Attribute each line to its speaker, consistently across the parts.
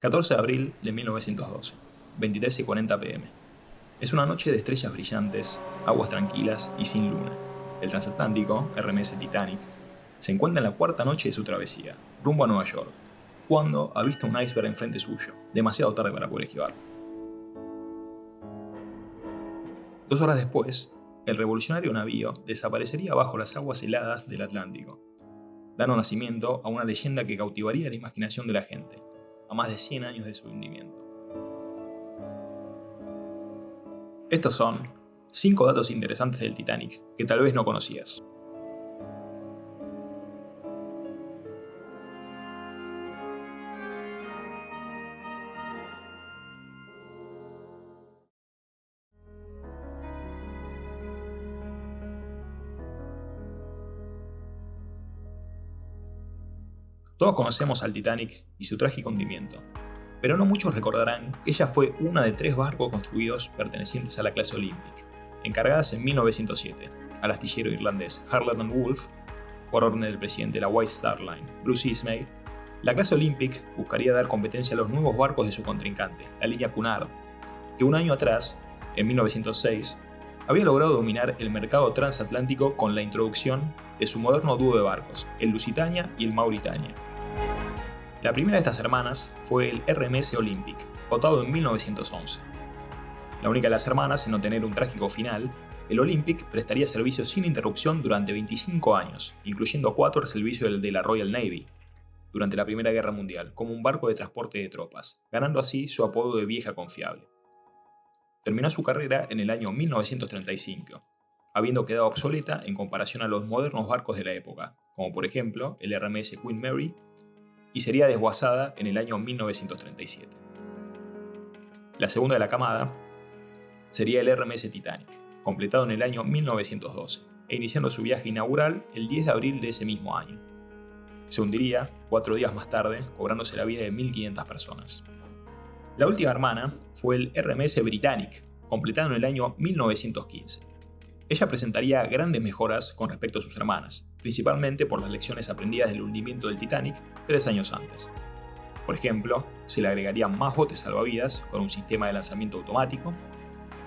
Speaker 1: 14 de abril de 1912, 23:40 p.m. Es una noche de estrellas brillantes, aguas tranquilas y sin luna. El transatlántico, RMS Titanic, se encuentra en la cuarta noche de su travesía, rumbo a Nueva York, cuando avista un iceberg enfrente suyo, demasiado tarde para poder esquivarlo. 2 horas después, el revolucionario navío desaparecería bajo las aguas heladas del Atlántico, dando nacimiento a una leyenda que cautivaría la imaginación de la gente, a más de 100 años de su hundimiento. Estos son 5 datos interesantes del Titanic que tal vez no conocías. Todos conocemos al Titanic y su trágico hundimiento, pero no muchos recordarán que ella fue una de 3 barcos construidos pertenecientes a la clase Olympic, encargadas en 1907 al astillero irlandés Harland and Wolff, por orden del presidente de la White Star Line, Bruce Ismay. La clase Olympic buscaría dar competencia a los nuevos barcos de su contrincante, la línea Cunard, que un año atrás, en 1906, había logrado dominar el mercado transatlántico con la introducción de su moderno dúo de barcos, el Lusitania y el Mauritania. La primera de estas hermanas fue el RMS Olympic, dotado en 1911. La única de las hermanas en no tener un trágico final, el Olympic prestaría servicio sin interrupción durante 25 años, incluyendo 4 al servicio de la Royal Navy, durante la Primera Guerra Mundial, como un barco de transporte de tropas, ganando así su apodo de vieja confiable. Terminó su carrera en el año 1935, habiendo quedado obsoleta en comparación a los modernos barcos de la época, como por ejemplo el RMS Queen Mary, y sería desguazada en el año 1937. La segunda de la camada sería el RMS Titanic, completado en el año 1912, e iniciando su viaje inaugural el 10 de abril de ese mismo año. Se hundiría 4 días más tarde, cobrándose la vida de 1.500 personas. La última hermana fue el RMS Britannic, completado en el año 1915. Ella presentaría grandes mejoras con respecto a sus hermanas, principalmente por las lecciones aprendidas del hundimiento del Titanic 3 años antes. Por ejemplo, se le agregarían más botes salvavidas con un sistema de lanzamiento automático,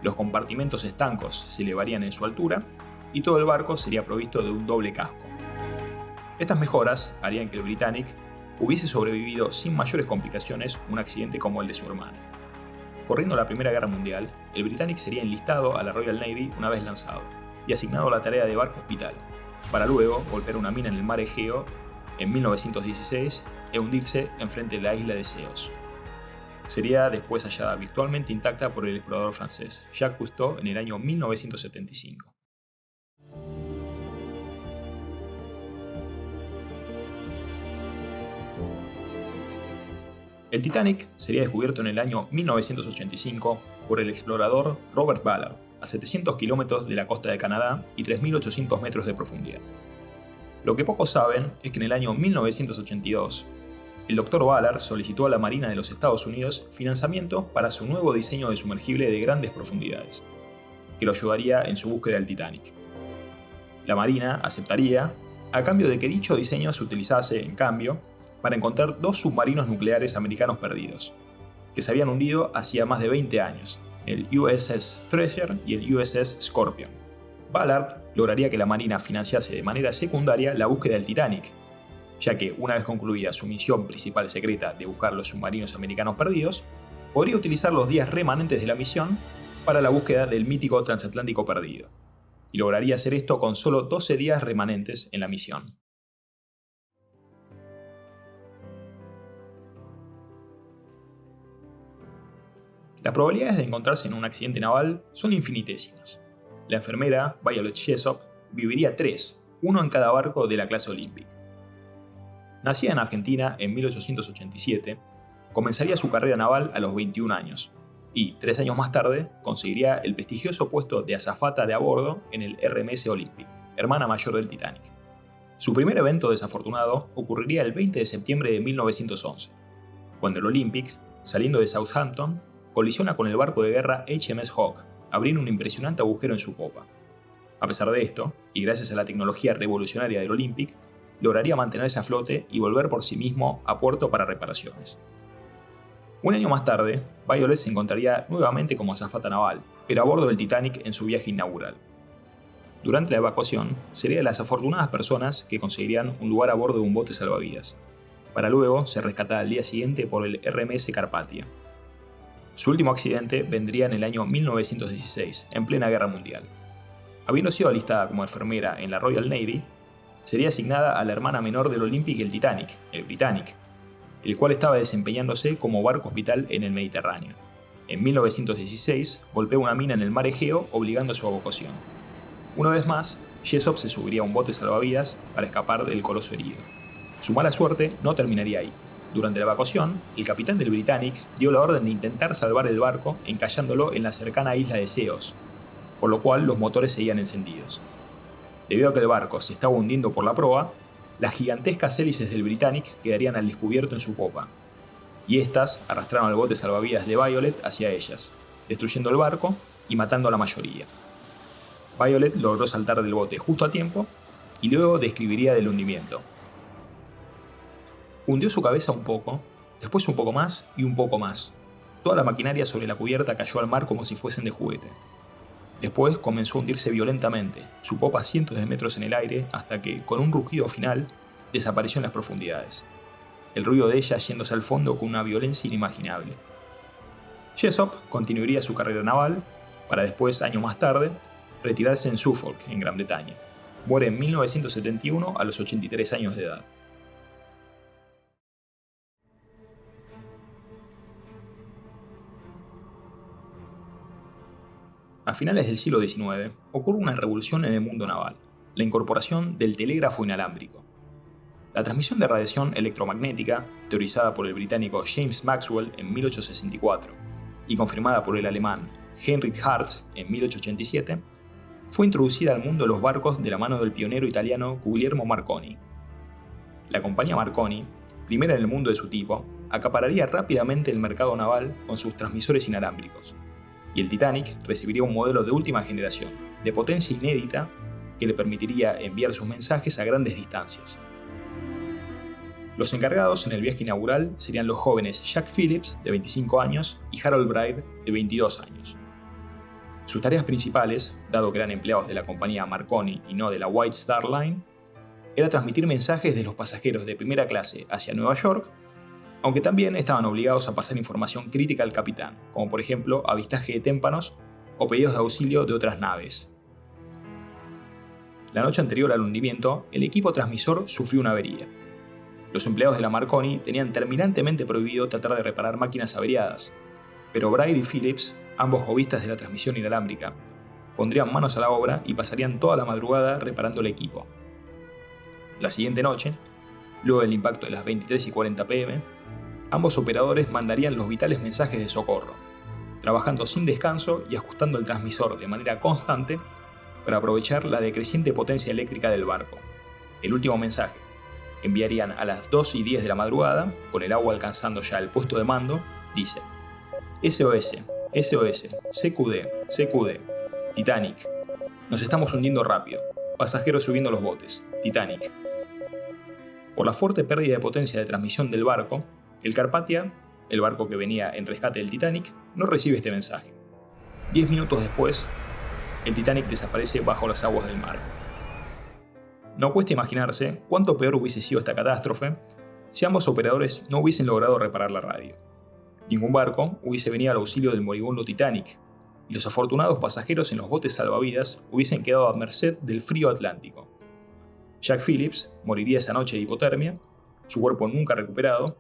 Speaker 1: los compartimentos estancos se elevarían en su altura y todo el barco sería provisto de un doble casco. Estas mejoras harían que el Britannic hubiese sobrevivido sin mayores complicaciones un accidente como el de su hermana. Corriendo la Primera Guerra Mundial, el Britannic sería enlistado a la Royal Navy una vez lanzado y asignado a la tarea de barco hospital, para luego golpear una mina en el mar Egeo en 1916 e hundirse enfrente de la isla de Ceos. Sería después hallada virtualmente intacta por el explorador francés Jacques Cousteau en el año 1975. El Titanic sería descubierto en el año 1985 por el explorador Robert Ballard, a 700 kilómetros de la costa de Canadá y 3.800 metros de profundidad. Lo que pocos saben es que en el año 1982, el Dr. Ballard solicitó a la Marina de los Estados Unidos financiamiento para su nuevo diseño de sumergible de grandes profundidades, que lo ayudaría en su búsqueda del Titanic. La Marina aceptaría, a cambio de que dicho diseño se utilizase, en cambio, para encontrar 2 submarinos nucleares americanos perdidos, que se habían hundido hacía más de 20 años, el USS Treasure y el USS Scorpion. Ballard lograría que la Marina financiase de manera secundaria la búsqueda del Titanic, ya que una vez concluida su misión principal secreta de buscar los submarinos americanos perdidos, podría utilizar los días remanentes de la misión para la búsqueda del mítico transatlántico perdido, y lograría hacer esto con solo 12 días remanentes en la misión. Las probabilidades de encontrarse en un accidente naval son infinitésimas. La enfermera, Violet Jessop, viviría 3, uno en cada barco de la clase Olympic. Nacida en Argentina en 1887, comenzaría su carrera naval a los 21 años y, 3 años más tarde, conseguiría el prestigioso puesto de azafata de a bordo en el RMS Olympic, hermana mayor del Titanic. Su primer evento desafortunado ocurriría el 20 de septiembre de 1911, cuando el Olympic, saliendo de Southampton, colisiona con el barco de guerra HMS Hawke, abriendo un impresionante agujero en su popa. A pesar de esto, y gracias a la tecnología revolucionaria del Olympic, lograría mantenerse a flote y volver por sí mismo a puerto para reparaciones. Un año más tarde, Violet se encontraría nuevamente como azafata naval, pero a bordo del Titanic en su viaje inaugural. Durante la evacuación, sería de las afortunadas personas que conseguirían un lugar a bordo de un bote salvavidas, para luego ser rescatada al día siguiente por el RMS Carpathia. Su último accidente vendría en el año 1916, en plena Guerra Mundial. Habiendo sido alistada como enfermera en la Royal Navy, sería asignada a la hermana menor del Olympic y el Titanic, el Britannic, el cual estaba desempeñándose como barco hospital en el Mediterráneo. En 1916, golpeó una mina en el mar Egeo, obligando a su evacuación. Una vez más, Jessop se subiría a un bote salvavidas para escapar del coloso herido. Su mala suerte no terminaría ahí. Durante la evacuación, el capitán del Britannic dio la orden de intentar salvar el barco encallándolo en la cercana isla de Ceos, por lo cual los motores seguían encendidos. Debido a que el barco se estaba hundiendo por la proa, las gigantescas hélices del Britannic quedarían al descubierto en su popa, y estas arrastraron al bote salvavidas de Violet hacia ellas, destruyendo el barco y matando a la mayoría. Violet logró saltar del bote justo a tiempo y luego describiría del hundimiento. Hundió su cabeza un poco, después un poco más y un poco más. Toda la maquinaria sobre la cubierta cayó al mar como si fuesen de juguete. Después comenzó a hundirse violentamente, su popa a cientos de metros en el aire, hasta que, con un rugido final, desapareció en las profundidades. El ruido de ella yéndose al fondo con una violencia inimaginable. Jessop continuaría su carrera naval, para después, años más tarde, retirarse en Suffolk, en Gran Bretaña. Muere en 1971 a los 83 años de edad. A finales del siglo XIX, ocurre una revolución en el mundo naval, la incorporación del telégrafo inalámbrico. La transmisión de radiación electromagnética, teorizada por el británico James Maxwell en 1864 y confirmada por el alemán Heinrich Hertz en 1887, fue introducida al mundo de los barcos de la mano del pionero italiano Guglielmo Marconi. La compañía Marconi, primera en el mundo de su tipo, acapararía rápidamente el mercado naval con sus transmisores inalámbricos, y el Titanic recibiría un modelo de última generación, de potencia inédita, que le permitiría enviar sus mensajes a grandes distancias. Los encargados en el viaje inaugural serían los jóvenes Jack Phillips, de 25 años, y Harold Bride, de 22 años. Sus tareas principales, dado que eran empleados de la compañía Marconi y no de la White Star Line, era transmitir mensajes de los pasajeros de primera clase hacia Nueva York, aunque también estaban obligados a pasar información crítica al capitán, como por ejemplo avistaje de témpanos o pedidos de auxilio de otras naves. La noche anterior al hundimiento, el equipo transmisor sufrió una avería. Los empleados de la Marconi tenían terminantemente prohibido tratar de reparar máquinas averiadas, pero Bride y Phillips, ambos hobbyistas de la transmisión inalámbrica, pondrían manos a la obra y pasarían toda la madrugada reparando el equipo. La siguiente noche, luego del impacto de las 23:40 p.m., ambos operadores mandarían los vitales mensajes de socorro, trabajando sin descanso y ajustando el transmisor de manera constante para aprovechar la decreciente potencia eléctrica del barco. El último mensaje, que enviarían a las 2:10 de la madrugada, con el agua alcanzando ya el puesto de mando, dice: SOS, SOS, CQD, CQD, Titanic. Nos estamos hundiendo rápido. Pasajeros subiendo los botes. Titanic. Por la fuerte pérdida de potencia de transmisión del barco, el Carpathia, el barco que venía en rescate del Titanic, no recibe este mensaje. 10 minutos después, el Titanic desaparece bajo las aguas del mar. No cuesta imaginarse cuánto peor hubiese sido esta catástrofe si ambos operadores no hubiesen logrado reparar la radio. Ningún barco hubiese venido al auxilio del moribundo Titanic, y los afortunados pasajeros en los botes salvavidas hubiesen quedado a merced del frío Atlántico. Jack Phillips moriría esa noche de hipotermia, su cuerpo nunca recuperado,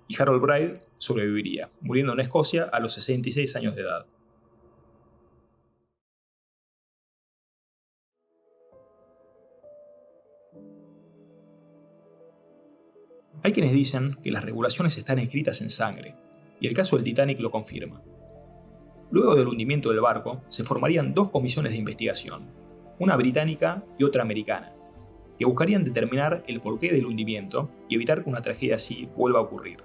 Speaker 1: y Harold Bride sobreviviría, muriendo en Escocia a los 66 años de edad. Hay quienes dicen que las regulaciones están escritas en sangre, y el caso del Titanic lo confirma. Luego del hundimiento del barco, se formarían dos comisiones de investigación, una británica y otra americana, que buscarían determinar el porqué del hundimiento y evitar que una tragedia así vuelva a ocurrir.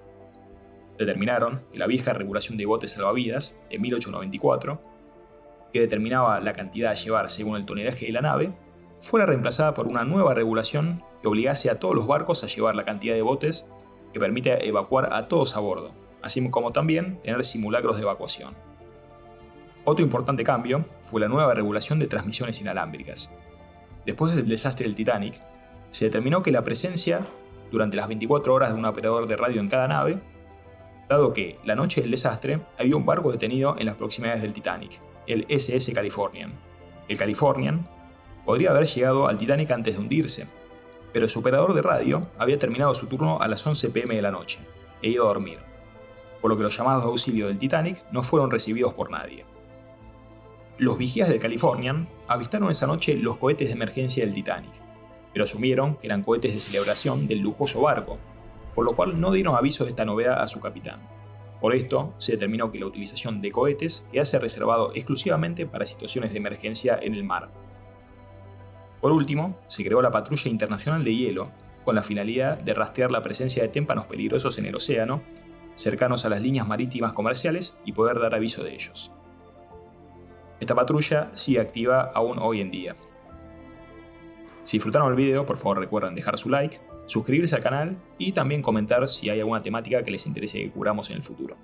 Speaker 1: Determinaron que la vieja regulación de botes salvavidas, de 1894, que determinaba la cantidad a llevar según el tonelaje de la nave, fuera reemplazada por una nueva regulación que obligase a todos los barcos a llevar la cantidad de botes que permite evacuar a todos a bordo, así como también tener simulacros de evacuación. Otro importante cambio fue la nueva regulación de transmisiones inalámbricas. Después del desastre del Titanic, se determinó que la presencia durante las 24 horas de un operador de radio en cada nave, dado que la noche del desastre había un barco detenido en las proximidades del Titanic, el SS Californian. El Californian podría haber llegado al Titanic antes de hundirse, pero su operador de radio había terminado su turno a las 11 p.m. de la noche e ido a dormir, por lo que los llamados de auxilio del Titanic no fueron recibidos por nadie. Los vigías del Californian avistaron esa noche los cohetes de emergencia del Titanic, pero asumieron que eran cohetes de celebración del lujoso barco, por lo cual no dieron aviso de esta novedad a su capitán. Por esto, se determinó que la utilización de cohetes quedase reservado exclusivamente para situaciones de emergencia en el mar. Por último, se creó la Patrulla Internacional de Hielo, con la finalidad de rastrear la presencia de témpanos peligrosos en el océano, cercanos a las líneas marítimas comerciales y poder dar aviso de ellos. Esta patrulla sigue activa aún hoy en día. Si disfrutaron el video, por favor recuerden dejar su like, suscribirse al canal y también comentar si hay alguna temática que les interese que cubramos en el futuro.